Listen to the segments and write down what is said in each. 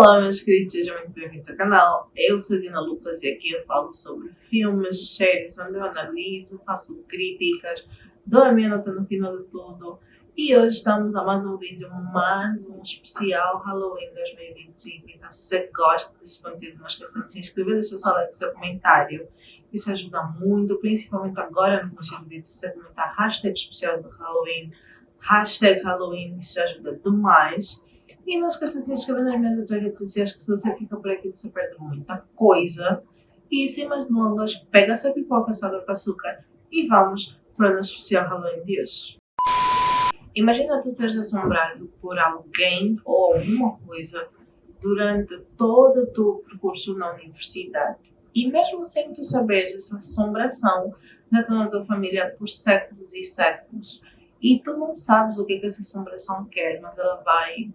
Olá meus queridos, sejam muito bem-vindos ao canal. Eu sou a Dina Lucas e aqui eu falo sobre filmes, séries, onde eu analiso, faço críticas, dou a minha nota no final de tudo. E hoje estamos a mais um vídeo, mais um especial Halloween 2025. Então se você gosta desse conteúdo, não esqueça de se inscrever, deixa só like, seu comentário. Isso ajuda muito, principalmente agora no começo do vídeo, se você comentar hashtag especial do Halloween, hashtag Halloween, isso ajuda demais. E não esqueça de se inscrever nas minhas outras redes sociais, que se você fica por aqui você perde muita coisa. E sem mais delongas, pega essa pipoca, soda com açúcar e vamos para o nosso especial Halloween de hoje. Imagina tu seres assombrado por alguém ou alguma coisa durante todo o teu percurso na universidade. E mesmo sem tu saberes, essa assombração já está na tua família por séculos e séculos. E tu não sabes o que essa assombração quer, mas ela vai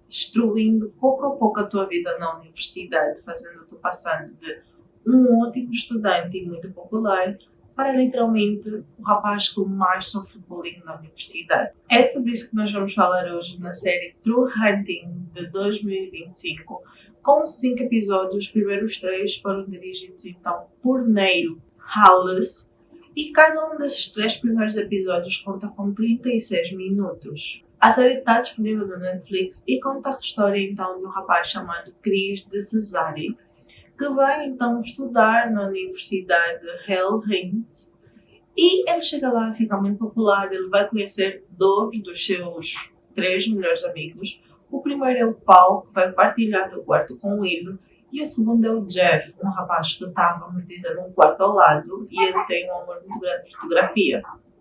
destruindo pouco a pouco a tua vida na universidade, fazendo-te passar de um ótimo estudante e muito popular para literalmente o rapaz que mais sofre bullying na universidade. É sobre isso que nós vamos falar hoje na série True Hunting de 2025, com 5 episódios. Os primeiros 3 foram dirigidos então por Neil Howless e cada um desses 3 primeiros episódios conta com 36 minutos. A série está disponível na Netflix e conta a história então de um rapaz chamado Chris de Cesare, que vai então estudar na Universidade Hell Heinz e ele chega lá, fica muito popular, ele vai conhecer 2 dos seus 3 melhores amigos. O primeiro é o Paul, que vai partilhar o quarto com ele, e o segundo é o Jeff, um rapaz que estava metido num quarto ao lado e ele tem um amor muito grande por fotografia.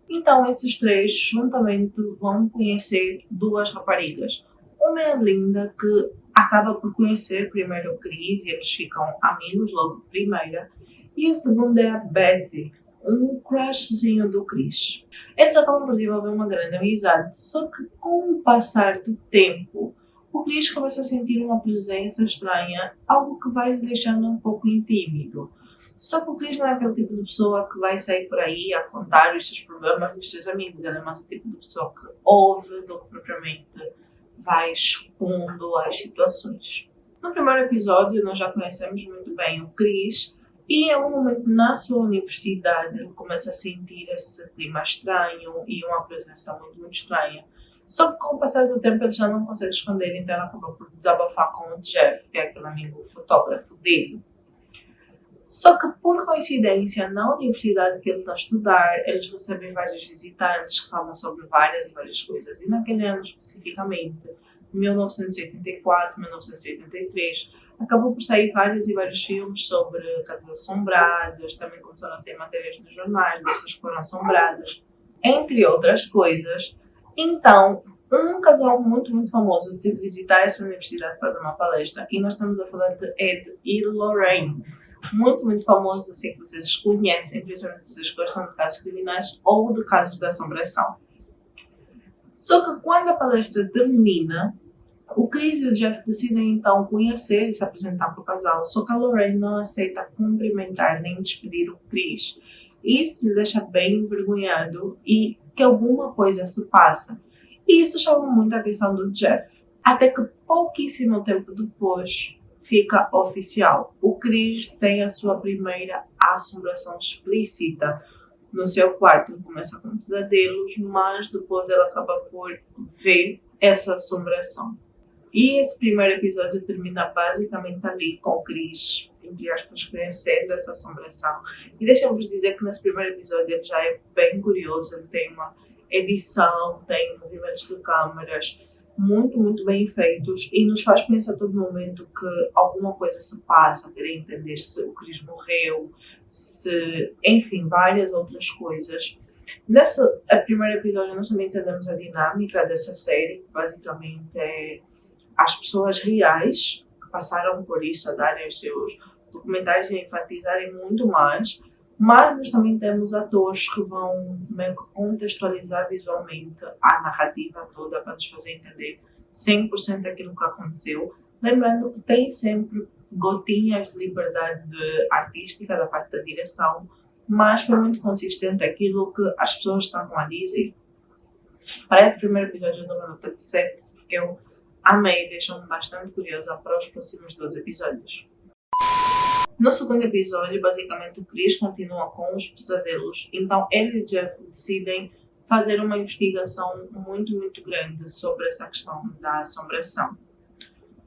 Então esses 3 juntamente vão conhecer 2 raparigas. Uma é a Linda, que acaba por conhecer primeiro o Chris e eles ficam amigos logo de primeira. E a segunda é a Betty, um crushzinho do Chris. Eles acabam por desenvolver uma grande amizade, só que com o passar do tempo, o Chris começa a sentir uma presença estranha, algo que vai lhe deixando um pouco tímido. Só que o Chris não é aquele tipo de pessoa que vai sair por aí a contar os seus problemas dos seus amigos. Ele é mais o tipo de pessoa que ouve do que propriamente vai expondo as situações. No primeiro episódio nós já conhecemos muito bem o Chris e em um momento na sua universidade ele começa a sentir esse clima estranho e uma presença muito estranha. Só que com o passar do tempo ele já não consegue esconder, então ele acaba por desabafar com o Jeff, que é aquele amigo fotógrafo dele. Só que, por coincidência, na universidade que ele está a estudar, eles recebem vários visitantes que falam sobre várias coisas. E naquele ano especificamente, 1984, 1983, acabou por sair vários filmes sobre casas assombradas, também começaram a sair matérias nos jornais, de pessoas que foram assombradas, entre outras coisas. Então, um casal muito famoso decide visitar essa universidade para dar uma palestra, e nós estamos a falar de Ed e Lorraine. Muito famoso, assim, que vocês conhecem, principalmente se vocês gostam de casos criminais ou de casos de assombração. Só que quando a palestra termina, o Chris e o Jeff decidem então conhecer e se apresentar para o casal, só que a Lorraine não aceita cumprimentar nem despedir o Chris. Isso lhe deixa bem envergonhado e que alguma coisa se passa. E isso chama muito a atenção do Jeff. Até que pouquíssimo tempo depois fica oficial. O Chris tem a sua primeira assombração explícita no seu quarto. Ele começa com pesadelos, mas depois ele acaba por ver essa assombração. E esse primeiro episódio termina basicamente ali com o Chris, entre aspas, conhecendo essa assombração. E deixa-vos dizer que nesse primeiro episódio ele já é bem curioso, ele tem uma edição, tem movimentos de câmeras muito bem feitos e nos faz pensar a todo momento que alguma coisa se passa, querer entender se o Chris morreu, se, enfim, várias outras coisas. Nesse primeiro episódio nós também entendemos a dinâmica dessa série, que basicamente é as pessoas reais que passaram por isso a darem os seus documentários e enfatizarem muito mais, mas nós também temos atores que vão meio que contextualizar visualmente a narrativa toda para nos fazer entender 100% daquilo que aconteceu. Lembrando que tem sempre gotinhas de liberdade artística da parte da direção, mas foi muito consistente aquilo que as pessoas estavam a dizer. Para esse primeiro episódio eu dou uma nota de 7, porque eu amei e deixou-me bastante curiosa para os próximos 2 episódios. No segundo episódio, basicamente o Chris continua com os pesadelos, então ele e Jeff decidem fazer uma investigação muito grande sobre essa questão da assombração.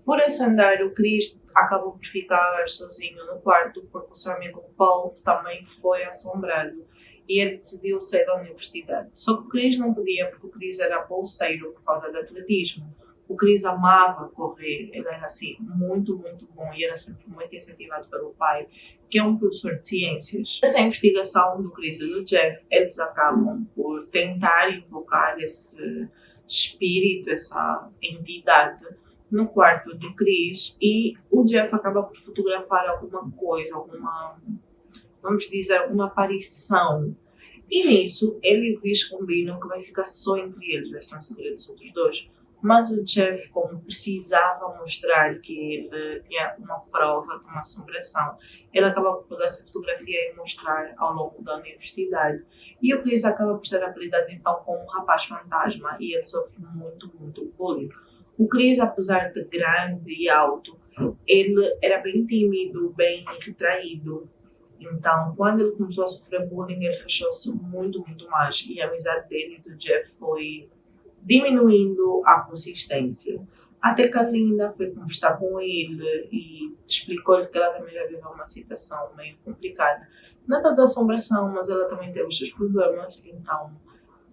Por esse andar, o Chris acabou por ficar sozinho no quarto porque o seu amigo Paul também foi assombrado e ele decidiu sair da universidade. Só que o Chris não podia porque o Chris era bolseiro por causa do atletismo. O Chris amava correr, ele era assim muito bom e era sempre muito incentivado pelo pai, que é um professor de ciências. Nessa investigação do Chris e do Jeff, eles acabam por tentar invocar esse espírito, essa entidade no quarto do Chris e o Jeff acaba por fotografar alguma coisa, vamos dizer, alguma aparição. E nisso, ele e o Chris combinam que vai ficar só entre eles, vai ser um segredo dos outros dois. Mas o Jeff, como precisava mostrar que ele tinha uma prova de uma assombração, ele acaba por pegar essa fotografia e mostrar ao longo da universidade. E o Chris acaba por ser apelidado então como um rapaz fantasma e ele sofre muito bullying. O Chris, apesar de grande e alto, ele era bem tímido, bem retraído. Então, quando ele começou a sofrer bullying, ele fechou-se muito mais. E a amizade dele e do Jeff foi diminuindo a consistência. Até que a Linda foi conversar com ele e explicou-lhe que ela também já viveu uma situação meio complicada. Nada da assombração, mas ela também teve os seus problemas. Então,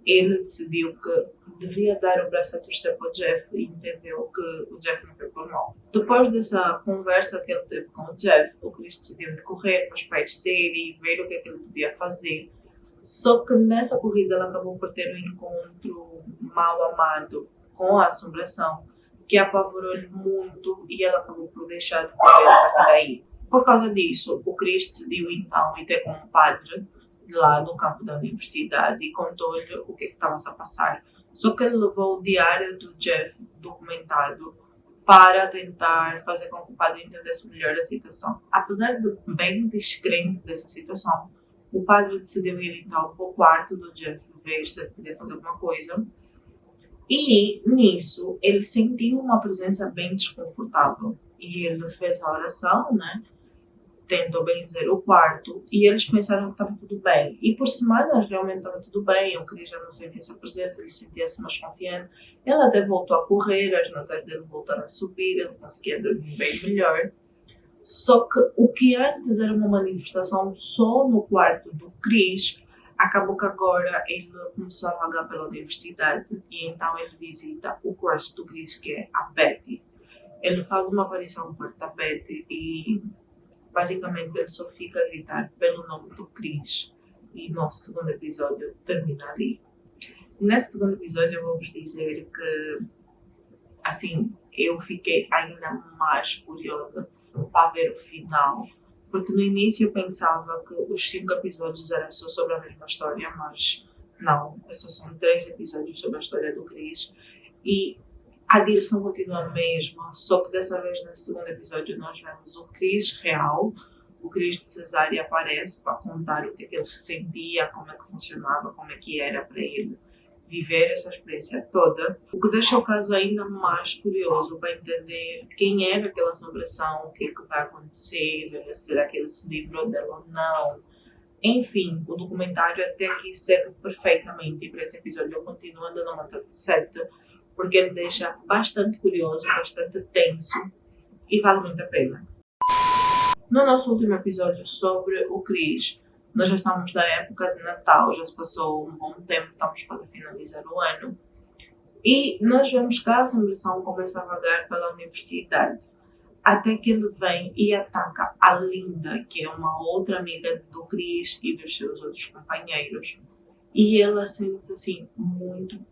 ele decidiu que devia dar o braço a torcer para o Jeff e entendeu que o Jeff não foi por mal. Depois dessa conversa que ele teve com o Jeff, o Chris decidiu correr para espairecer e ver o que é que ele devia fazer. Só que nessa corrida ela acabou por ter um encontro mal amado com a assombração, que apavorou-lhe muito e ela acabou por deixar de correr a partir daí. Por causa disso, o Chris decidiu então ir ter com um padre lá no campo da universidade e contou-lhe o que estava a passar. Só que ele levou o diário do Jeff documentado para tentar fazer com que o padre entendesse melhor a situação. Apesar de bem descrente dessa situação, o padre decidiu ir então para o quarto do Jeff ver se ele podia fazer alguma coisa. E nisso ele sentiu uma presença bem desconfortável. E ele fez a oração, né? Tentou benzer o quarto e eles pensaram que estava tudo bem. E por semanas realmente estava tudo bem. O Chris já não sentia essa presença, ele sentia-se mais confiante. Ele até voltou a correr, as notas dele voltaram a subir, ele conseguia dormir bem melhor. Só que o que antes era uma manifestação só no quarto do Chris, acabou que agora ele começou a vagar pela universidade e então ele visita o crush do Chris, que é a Betty. Ele faz uma aparição por da Betty e basicamente ele só fica a gritar pelo nome do Chris. E nosso segundo episódio termina ali. Nesse segundo episódio eu vou vos dizer que, assim, eu fiquei ainda mais curiosa para ver o final. Porque no início eu pensava que os 5 episódios eram só sobre a mesma história, mas não, só são 3 episódios sobre a história do Chris. E a direção continua a mesma, só que dessa vez nesse segundo episódio nós vemos o Chris real. O Chris de Cesária aparece para contar o que é que ele sentia, como é que funcionava, como é que era para ele viver essa experiência toda, o que deixa o caso ainda mais curioso para entender quem era aquela assombração, o que é que vai acontecer, será que ele se livrou dela ou não. Enfim, o documentário até aqui segue perfeitamente e para esse episódio eu continuo dando nota de 7, porque ele deixa bastante curioso, bastante tenso e vale muito a pena. No nosso último episódio sobre o Chris, nós já estamos na época de Natal, já se passou um bom tempo, estamos para finalizar o ano. E nós vemos que a assombração começa a vagar pela universidade. Até que ele vem e ataca a Linda, que é uma outra amiga do Chris e dos seus outros companheiros. E ela sente-se assim muito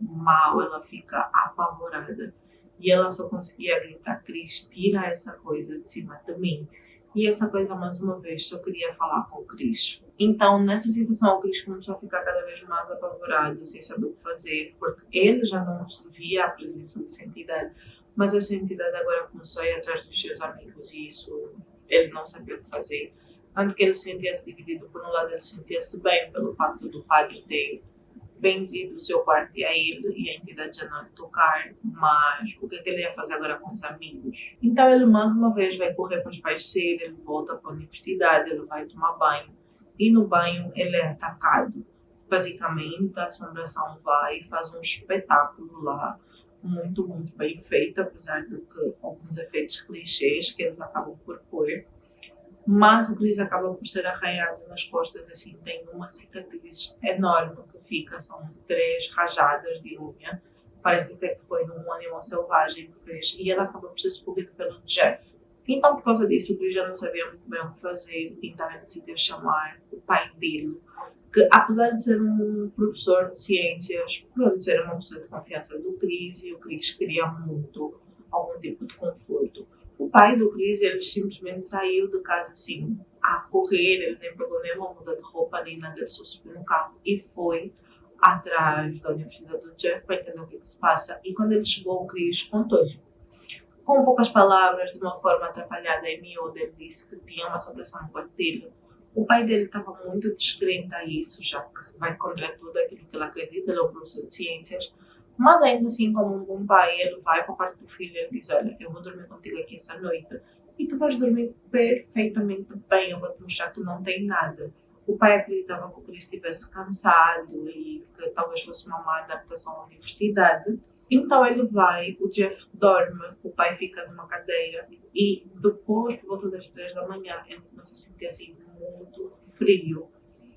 mal, ela fica apavorada. E ela só conseguia gritar: Chris, tira essa coisa de cima de mim. E essa coisa, mais uma vez, só queria falar com o Chris. Então, nessa situação, o Chris começou a ficar cada vez mais apavorado, sem saber o que fazer, porque ele já não se via a presença dessa entidade, mas essa entidade agora começou a ir atrás dos seus amigos e isso ele não sabia o que fazer. Tanto que ele sentia-se dividido. Por um lado, ele sentia-se bem pelo fato do padre ter benzido o seu quarto e a ele e a entidade já não lhe tocar, mas o que é que ele ia fazer agora com os amigos? Então ele mais uma vez vai correr para os pais cedo, ele volta para a universidade, ele vai tomar banho e no banho ele é atacado. Basicamente a assombração vai e faz um espetáculo lá, muito, muito bem feito, apesar de que alguns efeitos clichês que eles acabam por pôr. Mas o Chris acaba por ser arranhado nas costas, assim, tem uma cicatriz enorme que fica, são 3 rajadas de unha. Parece até que foi num animal selvagem que fez. E ela acaba por ser escolhida pelo Jeff. Então, por causa disso, o Chris já não sabia muito bem o que fazer. Então, ele decidiu chamar o pai dele, que apesar de ser um professor de ciências, pronto, ser uma pessoa de confiança do Chris, e o Chris queria muito algum tipo de conforto. O pai do Chris, ele simplesmente saiu de casa assim, a correr, ele nem pegou nenhuma muda de roupa, nem nada, ele só subiu no carro e foi atrás da universidade do Jeff para entender o que se passa. E quando ele chegou, o Chris contou-lhe, com poucas palavras, de uma forma atrapalhada e miúda, ele disse que tinha uma assombração no quarto dele. O pai dele estava muito descrente a isso, já que vai contra tudo aquilo que ele acredita, ele é um professor de ciências. Mas ainda assim, como um bom pai, ele vai para a parte do filho e diz, olha, eu vou dormir contigo aqui essa noite e tu vais dormir perfeitamente bem, eu vou te mostrar que tu não tem nada. O pai acreditava que o Chris estivesse cansado e que talvez fosse uma má adaptação à universidade. Então ele vai, o Jeff dorme, o pai fica numa cadeira e depois, por volta das 3 da manhã, ele começa a sentir assim muito frio.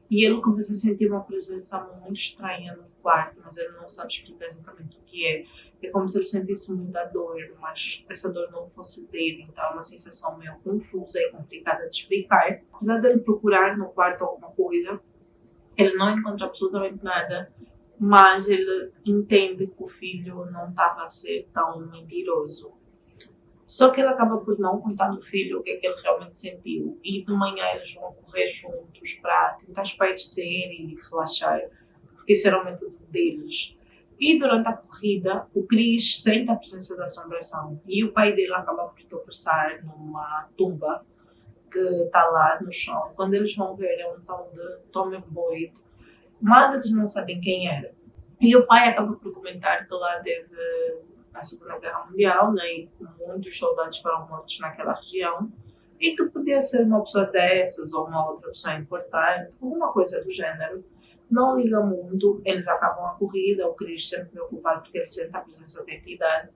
E ele começa a sentir uma presença muito estranha no quarto, mas ele não sabe explicar exatamente o que é. É como se ele sentisse muita dor, mas essa dor não fosse dele, então é uma sensação meio confusa e complicada de explicar. Apesar dele procurar no quarto alguma coisa, ele não encontra absolutamente nada, mas ele entende que o filho não estava a ser tão mentiroso. Só que ele acaba por não contar no filho o que é que ele realmente sentiu. E de manhã eles vão correr juntos para tentar espairecer e relaxar, porque esse era o método deles. E durante a corrida, o Chris sente a presença da assombração e o pai dele acaba por tropeçar numa tumba que está lá no chão. Quando eles vão ver, é um tal de Tommy Boyd, mas eles não sabem quem era. E o pai acaba por comentar que lá teve a Segunda Guerra Mundial, né, e muitos soldados foram mortos naquela região, e que podia ser uma pessoa dessas ou uma outra pessoa importante, alguma coisa do gênero. Não liga muito, eles acabam a corrida, o Chris sempre preocupado porque ele sente a presença da entidade.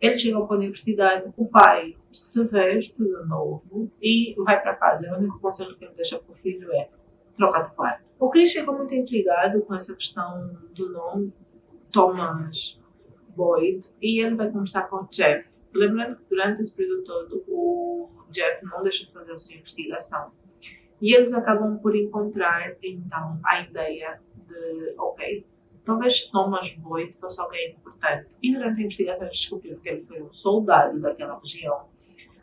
Ele chega para a universidade, o pai se veste de novo e vai para casa. O único conselho que ele deixa para o filho é trocar de quarto. O Chris ficou muito intrigado com essa questão do nome, Thomas Boyd, e ele vai conversar com o Jeff. Lembrando que durante esse período todo o Jeff não deixa de fazer a sua investigação. E eles acabam por encontrar então a ideia de, ok, talvez Thomas Boyd fosse alguém importante. E durante a investigação eles descobriram que ele foi um soldado daquela região,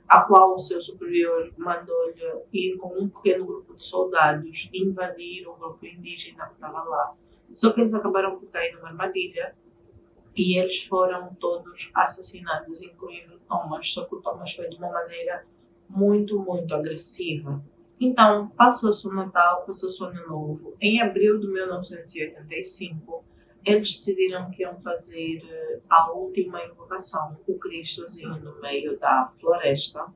a qual o seu superior mandou-lhe ir com um pequeno grupo de soldados invadir o grupo indígena que estava lá. Só que eles acabaram por cair numa armadilha e eles foram todos assassinados, incluindo Thomas, só que o Thomas foi de uma maneira muito, muito agressiva. Então, passou-se o Natal, passou-se o Ano Novo. Em abril de 1985, eles decidiram que iam fazer a última invocação, o Cristozinho no meio da floresta,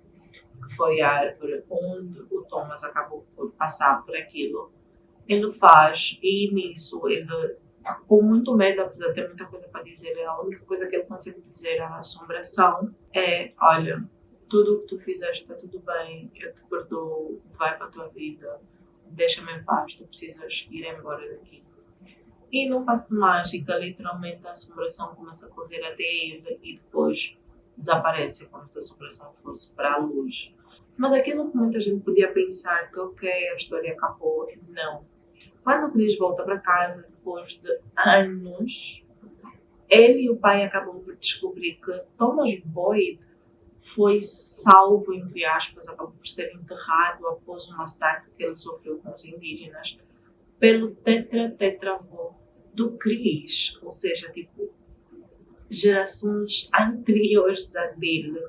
que foi a árvore onde o Thomas acabou por passar por aquilo. Ele faz, e nisso ele, com muito medo, apesar de ter muita coisa para dizer, a única coisa que ele consegue dizer à assombração é, olha, tudo o que tu fizeste está tudo bem, eu te perdoo, vai para a tua vida, deixa-me em paz, tu precisas ir embora daqui. E no passo de mágica, literalmente a assombração começa a correr até ele e depois desaparece, como se a assombração fosse para a luz. Mas aquilo que muita gente podia pensar que ok, a história acabou, não. Quando o Chris volta para casa, depois de anos, ele e o pai acabam por descobrir que Thomas Boyd foi salvo, entre aspas, acabou por ser enterrado após um massacre que ele sofreu com os indígenas pelo tetravô do Chris, ou seja, tipo, gerações anteriores a dele,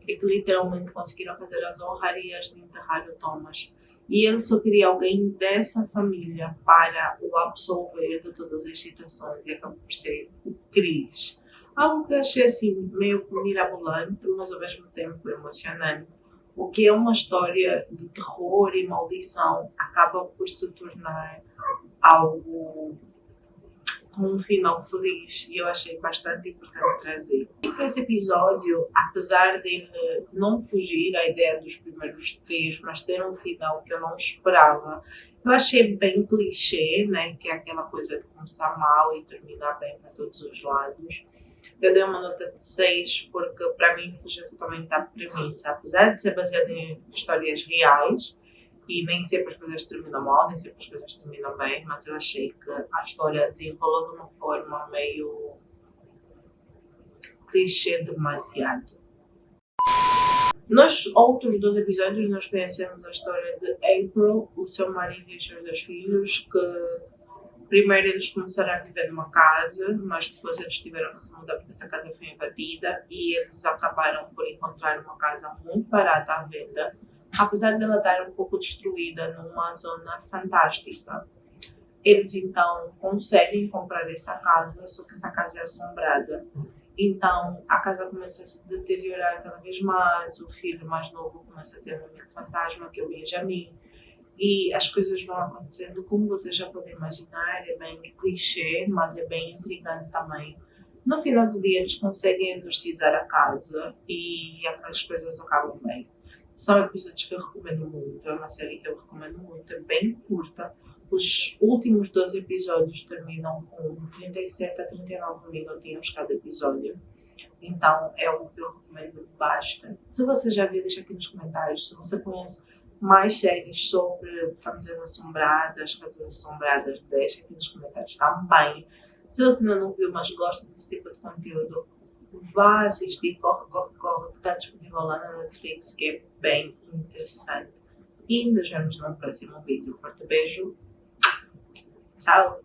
e que literalmente conseguiram fazer as honrarias de enterrar o Thomas. e ele só queria alguém dessa família para o absolver de todas as situações e acabou por ser o Chris. Algo que eu achei assim meio mirabolante, mas ao mesmo tempo emocionante. O que é uma história de terror e maldição acaba por se tornar algo com um final feliz e eu achei bastante importante trazer. E para esse episódio, apesar dele não fugir à ideia dos primeiros três, mas ter um final que eu não esperava, eu achei bem clichê, né? Que é aquela coisa de começar mal e terminar bem para todos os lados. Eu dei uma nota de 6 porque para mim fugiu totalmente da premissa, apesar de ser baseado em histórias reais. E nem sempre as coisas terminam mal, nem sempre as coisas terminam bem, mas eu achei que a história desenrolou de uma forma meio clichê demasiado. Nos outros dois episódios nós conhecemos a história de April, o seu marido e os seus 2 filhos, que primeiro eles começaram a viver numa casa, mas depois eles tiveram que se mudar porque essa casa foi invadida e eles acabaram por encontrar uma casa muito barata à venda, apesar dela estar um pouco destruída numa zona fantástica. Eles então conseguem comprar essa casa, só que essa casa é assombrada. Então a casa começa a se deteriorar cada vez mais, o filho mais novo começa a ter um amigo fantasma, que é o Benjamin, e as coisas vão acontecendo como vocês já podem imaginar, é bem clichê, mas é bem intrigante também. No final do dia eles conseguem exorcizar a casa e as coisas acabam bem. São episódios que eu recomendo muito, é uma série que eu recomendo muito, é bem curta. Os últimos 12 episódios terminam com 37 a 39 minutinhos cada episódio. Então é algo que eu recomendo bastante. Se você já viu, deixa aqui nos comentários. Se você conhece mais séries sobre famílias assombradas, casas assombradas, deixa aqui nos comentários também. Se você ainda não viu, mas gosta desse tipo de conteúdo, vá assistir, corre, corre, corre, que está disponível lá na Netflix, que é bem interessante. E nos vemos no próximo vídeo. Forte beijo. Tchau!